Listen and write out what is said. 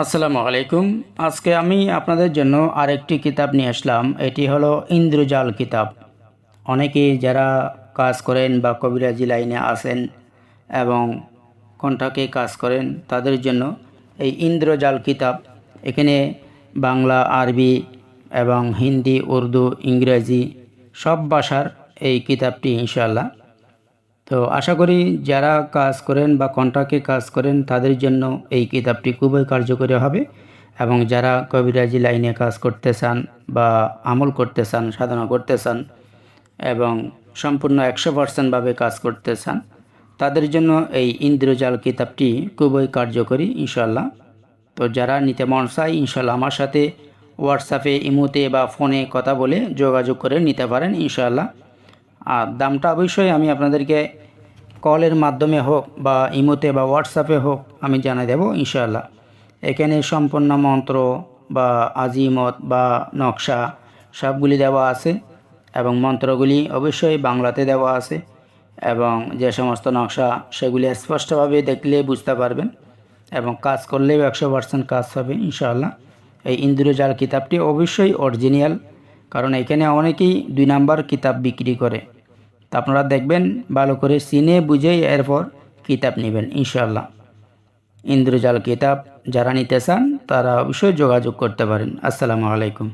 আসসালামু আলাইকুম। আজকে আমি আপনাদের জন্য আরেকটি কিতাব নিয়ে আসলাম। এটি হলো ইন্দ্রজাল কিতাব। অনেকেই যারা কাজ করেন বা কবিরাজি লাইনে আছেন এবং কন্ঠাকে কাজ করেন তাদের জন্য এই ইন্দ্রজাল কিতাব। এখানে বাংলা, আরবি এবং হিন্দি, উর্দু, ইংরেজি সব ভাষার এই কিতাবটি ইনশাআল্লাহ। তো আশা করি যারা কাজ করেন বা কন্ট্রাক্টে কাজ করেন তাদের জন্য এই কিতাবটি খুবই কার্যকরী হবে, এবং যারা কবিরাজি লাইনে কাজ করতে চান বা আমল করতে চান, সাধনা করতে চান এবং সম্পূর্ণ 100% ভাবে কাজ করতে চান তাদের জন্য এই ইন্দ্রজাল কিতাবটি খুবই কার্যকরী ইনশাআল্লাহ। তো যারা নিতে মন চায় ইনশাআল্লাহ আমার সাথে হোয়াটসঅ্যাপে, ইমোতে বা ফোনে কথা বলে যোগাযোগ করে নিতে পারেন ইনশাআল্লাহ। আর দামটা অবশ্যই আমি আপনাদেরকে কলের মাধ্যমে হোক বা ইমোতে বা হোয়াটসঅ্যাপে হোক আমি জানিয়ে দেব ইনশাআল্লাহ। এখানে সম্পূর্ণ মন্ত্র বা আজিমত বা নকশা সবগুলি দেওয়া আছে, এবং মন্ত্রগুলি অবশ্যই বাংলাতে দেওয়া আছে, এবং যে সমস্ত নকশা সেগুলি স্পষ্টভাবে দেখলে বুঝতে পারবেন, এবং কাজ করলেও 100% কাজ হবে ইনশাআল্লাহ। এই ইন্দ্রজাল কিতাবটি অবশ্যই অরিজিনাল, কারণ এখানে অনেকেই 2 নাম্বার কিতাব বিক্রি করে। তা আপনারা দেখবেন, ভালো করে চিনে বুঝেই এরপর কিতাব নেবেন ইনশাআল্লাহ। ইন্দ্রজাল কিতাব যারা নিতে চান তারা অবশ্যই যোগাযোগ করতে পারেন। আসসালামু আলাইকুম।